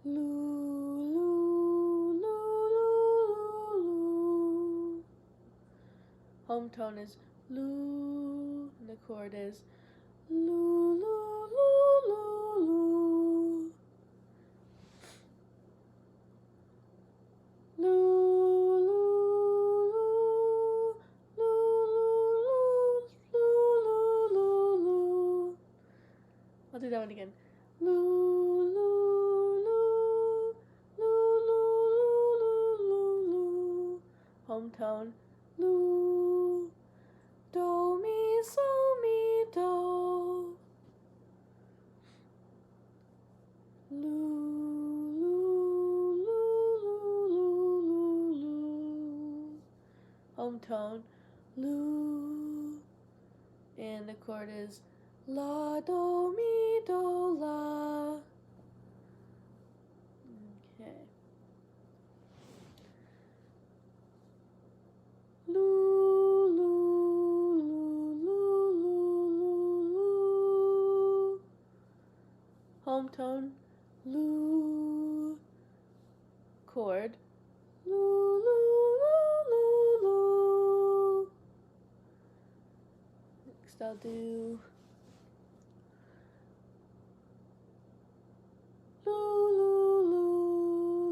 Loo, loo, loo, loo, loo. Home tone is loo, and the chord is loo, loo, loo, loo, loo. Loo, loo, loo, loo, loo, loo, loo. I'll do that one again. Loo, loo, loo, loo, loo, loo, loo, loo. Home tone, loo. Do, mi, so, mi, do. Loo, loo, loo, loo, loo, loo, loo. Home tone, loo. And the chord is la, do, mi, do, la. Okay. Loo, loo, loo, loo, loo, loo, loo. Home tone, loo. Chord, loo, loo, loo, loo, loo. Next I'll do loo, loo, loo,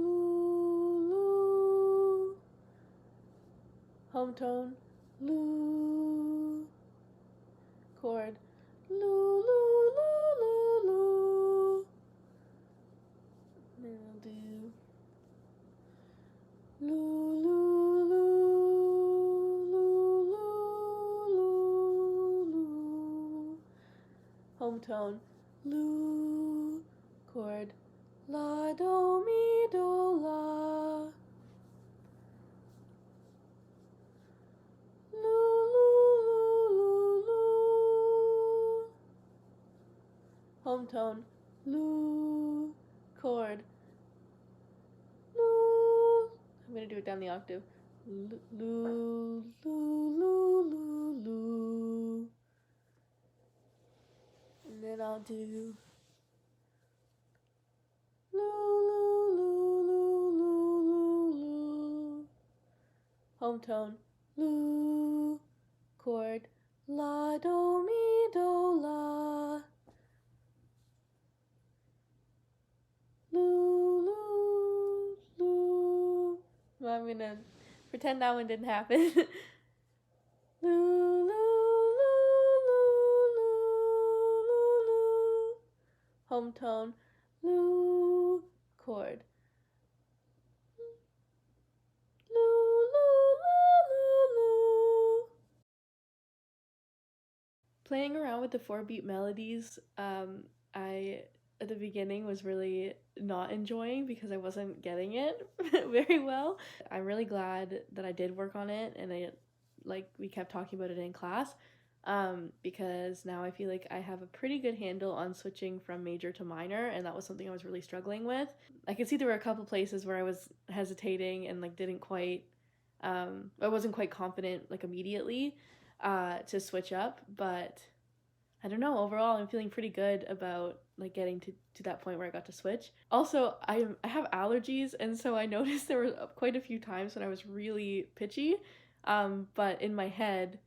loo, loo. Home tone, loo. Chord, loo, loo, loo, loo, loo. Then I'll do loo, loo, loo, loo, loo, loo, loo. Home tone, loo. Chord, la, do, mi, do, la. Loo, loo, loo, loo. Home tone, loo. Chord, loo. I'm gonna do it down the octave. Loo, loo, loo, loo, loo, loo. And then I'll do loo, loo, loo, loo, loo, loo, loo. Home tone, loo. Chord, la, do, mi, do, la. Loo, loo, loo. Well, I'm gonna pretend that one didn't happen. Loo, loo, loo, loo, loo, loo, loo. Home tone, loo. Chord, loo, loo, loo, loo, loo. Playing around with the 4-beat melodies, I at the beginning was really not enjoying because I wasn't getting it very well. I'm really glad that I did work on it and we kept talking about it in class, because now I feel like I have a pretty good handle on switching from major to minor, and that was something I was really struggling with. I could see there were a couple places where I was hesitating and didn't quite, I wasn't quite confident immediately to switch up, but I don't know, overall I'm feeling pretty good about getting to that point where I got to switch. Also, I have allergies, and so I noticed there were quite a few times when I was really pitchy, but in my head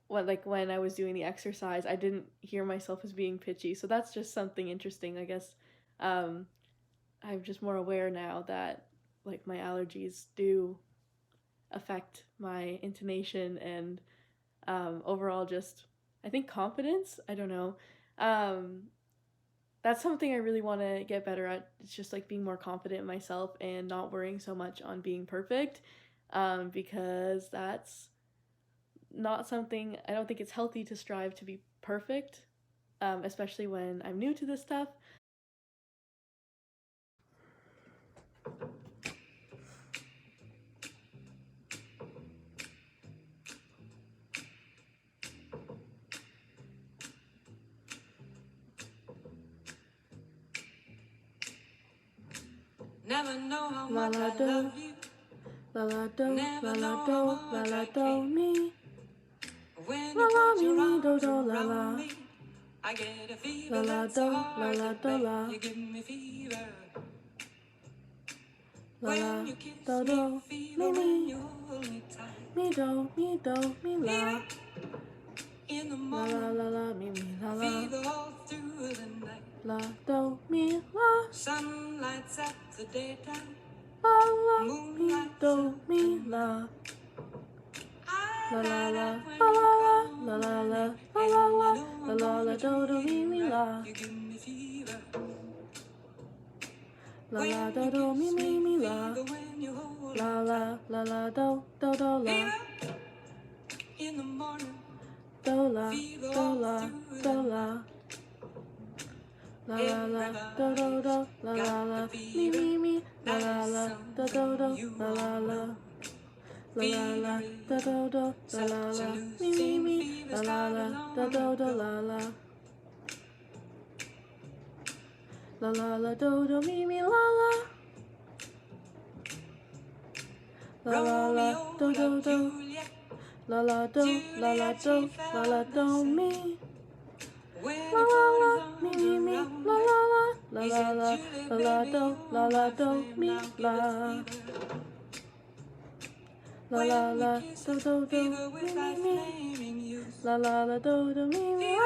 when I was doing the exercise, I didn't hear myself as being pitchy. So that's just something interesting, I guess. I'm just more aware now that my allergies do affect my intonation and overall just I think confidence. I don't know. That's something I really want to get better at. It's just being more confident in myself and not worrying so much on being perfect, because that's not something. I don't think it's healthy to strive to be perfect, especially when I'm new to this stuff. Never know how much I love you. La la do, la la do, la la do, mi. When La you la put mi your mi do arms do la la. around me, I get a fever La la that's do, so la hard la to do bear. la. You give me fever. when you kiss do me, do, fever mi when mi, you hold me tight. mi do mi la, Fever in the la la morning, la la mi la la, fever all through the night. la do mi la, Sun lights up the daytime, la la moon mi lights do up mi the la, night. I la la light la up when la you la call la my la la name, la and la you la know la I'm la la gonna do do treat mi it mi right. la, You give me fever la la when do you do mi kiss mi me, mi la, fever when you hold la me la tight. la la do la, Fever in the morning, do la fever do all la through do the la. night. La la la do do Everybody's do la got la the la mi fever. mi mi la That la is la do do something do you la la all la know. la la la Fever do is do do la la such a la mi mi losing mi fever la la la started do long do do ago. la la la la la do do mi mi la la la la la Romeo do do loved do Juliet, la la do Juliet she la la felt the do same. mi When la he la put la his mi arms mi mi around la her, la la la he la said, la Julie, la la baby, do you're la my do flame, mi now give la it fever. la la When we la kiss do it, do do fever mi with mi that mi flaming youth. la la la do do mi mi Fever, la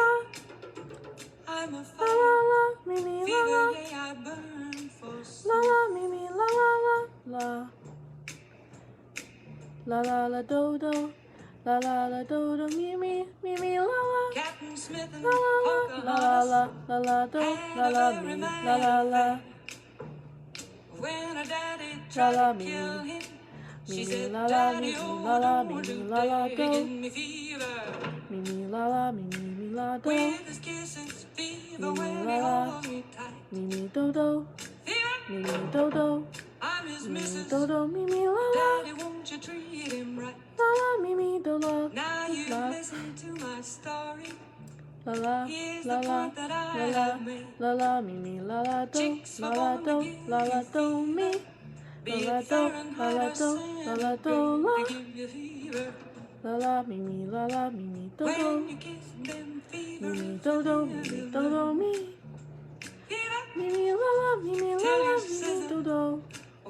I'm a la la fire. la mi mi la Fever, la yeah, I burn for la soul. la mi mi la la la la la la la do do la la la do do mi mi la la Captain Smith and la la la la Pocahontas la la do had la a la very mi la bad la la affair. When her daddy la tried la to mi kill mi him, mi she mi said, la la mi Daddy, mi oh, la la mi don't mi you la la dare do give me fever. mi mi la la mi la do With his kisses, fever mi when la he la holds me tight. mi do do Fever, mi do do I'm his mi missus. do do mi la la Daddy, won't you treat him right? la la mi do la Now you've la listened to my story. la la Here's la the la point that I la la have made. la la mi la la do Chicks la were la born to do give la la you do mi fever. Be la it la do la Fahrenheit la or do la la do centigrade la to give you fever. la la mi la la mi do do When you kiss them, fever mi is do your do fever. mi Fever mi la la till you mi sizzle. do do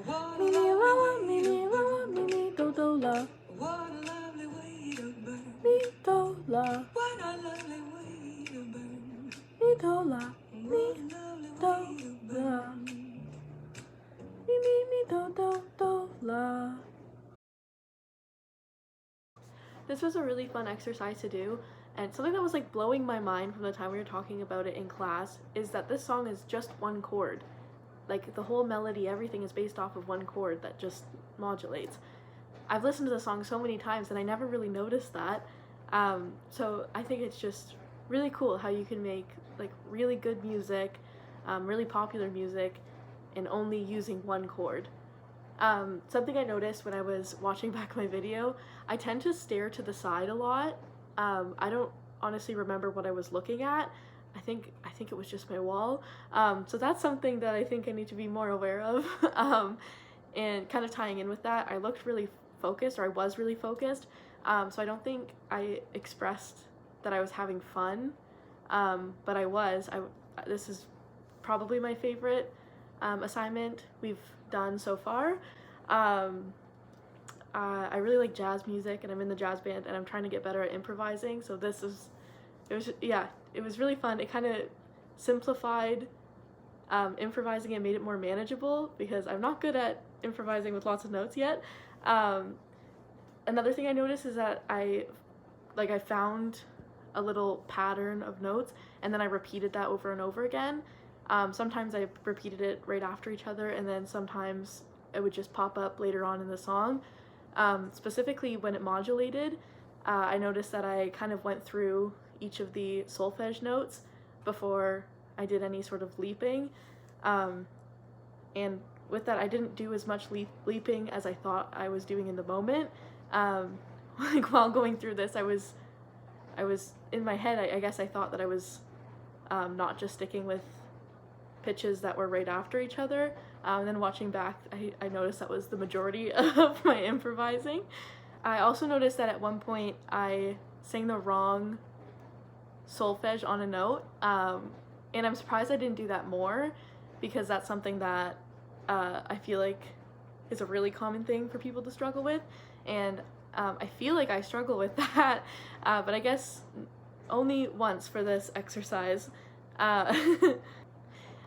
What a mi la lovely la way to burn. mi do do la What a lovely way to burn. mi do la What a lovely way to burn. mi do la mi What a lovely do way to la burn. mi do la. This was a really fun exercise to do, and something that was like blowing my mind from the time we were talking about it in class is that this song is just one chord. Like the whole melody, everything is based off of one chord that just modulates. I've listened to the song so many times and I never really noticed that. So I think it's just really cool how you can make like really good music, really popular music, and only using one chord. Something I noticed when I was watching back my video, I tend to stare to the side a lot. I don't honestly remember what I was looking at. I think it was just my wall. So that's something that I think I need to be more aware of. And kind of tying in with that, I looked really focused, or I was really focused. So I don't think I expressed that I was having fun, but I was. This is probably my favorite assignment we've done so far. I really like jazz music, and I'm in the jazz band, and I'm trying to get better at improvising. So it was really fun. It kind of simplified improvising and made it more manageable because I'm not good at improvising with lots of notes yet. Another thing I noticed is that I found a little pattern of notes, and then I repeated that over and over again. Sometimes I repeated it right after each other, and then sometimes it would just pop up later on in the song. Specifically when it modulated, I noticed that I kind of went through each of the solfege notes before I did any sort of leaping. And with that, I didn't do as much leaping as I thought I was doing in the moment. Like while going through this, I was in my head, I guess I thought that I was not just sticking with pitches that were right after each other. And then watching back, I noticed that was the majority of my improvising. I also noticed that at one point I sang the wrong solfege on a note, and I'm surprised I didn't do that more, because that's something that I feel like is a really common thing for people to struggle with, and I feel like I struggle with that, but I guess only once for this exercise. Uh,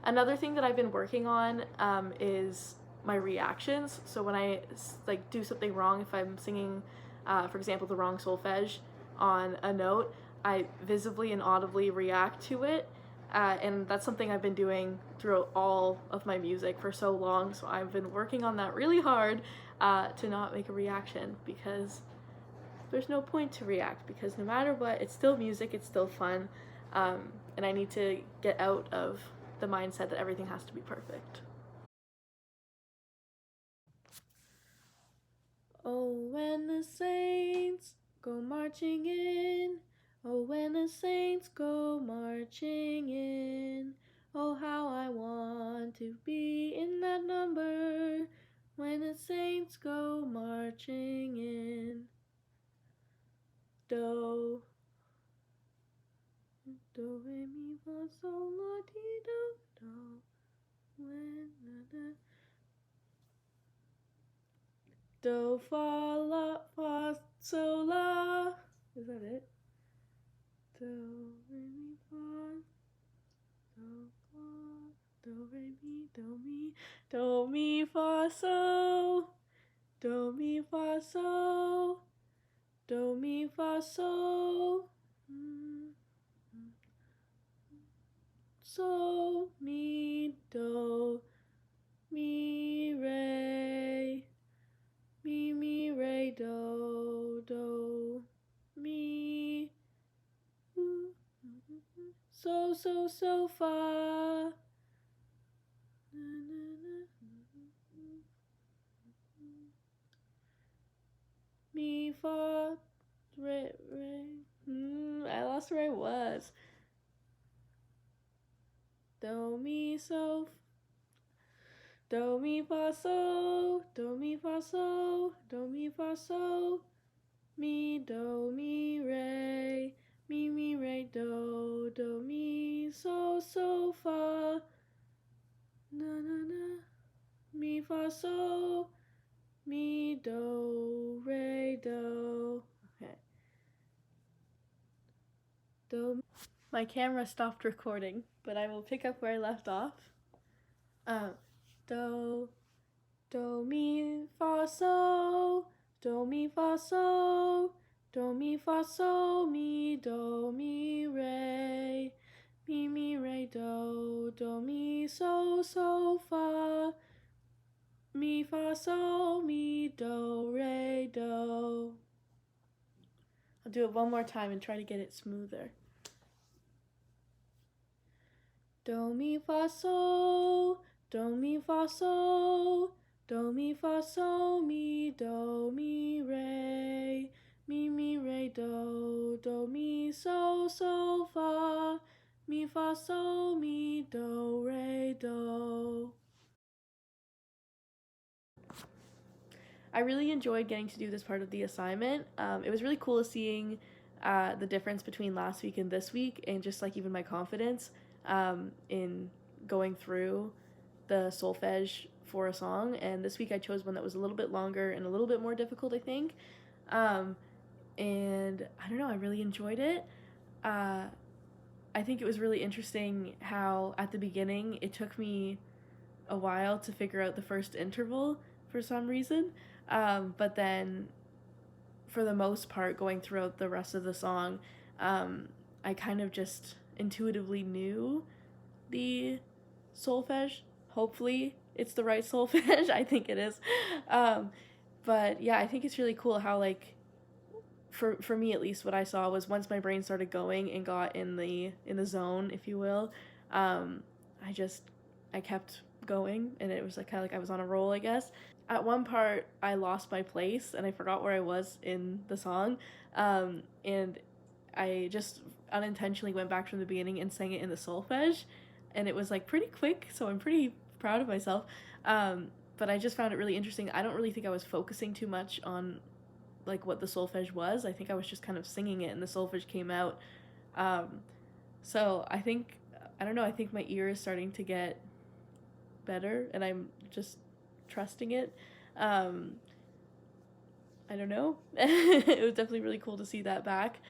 Another thing that I've been working on is my reactions. So when I like do something wrong, if I'm singing, for example, the wrong solfege on a note, I visibly and audibly react to it, and that's something I've been doing throughout all of my music for so long. So I've been working on that really hard to not make a reaction, because there's no point to react, because no matter what, it's still music, it's still fun, and I need to get out of the mindset that everything has to be perfect. Oh, when the saints go marching in, oh, when the saints go marching in, oh, how I want to be in that number when the saints go marching in. Do, do, re, mi, fa, sol, la, ti, do, do, when, da, do, fa, la, fa, sol, la. Is that it? Do, re, mi, fa, do, fa, do, re, mi, do, mi, do, mi, fa, so, do, mi, fa, so, do, mi, fa, so, so, mi, do, mi, re, mi, re, do, mi, so, fa, mi, fa, re, I lost where I was. Do, mi, so, do, mi, fa, so, do, mi, fa, so, do, mi, fa, so, mi, do, mi, re, do, mi, so, fa, mi, fa, so, mi, do, re, do. Okay. Do. My camera stopped recording, but I will pick up where I left off. Do, do, mi, fa, so, do, mi, fa, so, do, mi, fa, so, mi, do, mi, re, do, mi, so, fa, mi, fa, so, mi, do, re, do. I'll do it one more time and try to get it smoother. Do, mi, fa, so, do, mi, fa, so, do, mi, fa, so, mi, do, mi, re, do, mi, so, fa, mi, fa, so, mi, do, re, do. I really enjoyed getting to do this part of the assignment. It was really cool seeing the difference between last week and this week, and just like even my confidence in going through the solfege for a song. And this week I chose one that was a little bit longer and a little bit more difficult, I think. And I don't know, I really enjoyed it. I think it was really interesting how at the beginning it took me a while to figure out the first interval for some reason. But then, for the most part, going throughout the rest of the song, I kind of just intuitively knew the solfege. Hopefully, it's the right solfege. I think it is. But yeah, I think it's really cool how, like, for me at least, what I saw was once my brain started going and got in the zone, if you will, I kept going, and it was like kind of like I was on a roll, I guess. At one part, I lost my place and I forgot where I was in the song, and I just unintentionally went back from the beginning and sang it in the solfege, and it was like pretty quick, so I'm pretty proud of myself. But I just found it really interesting. I don't really think I was focusing too much on like what the solfege was. I think I was just kind of singing it, and the solfege came out. So I think, I don't know, I think my ear is starting to get better, and I'm just trusting it. I don't know. It was definitely really cool to see that back.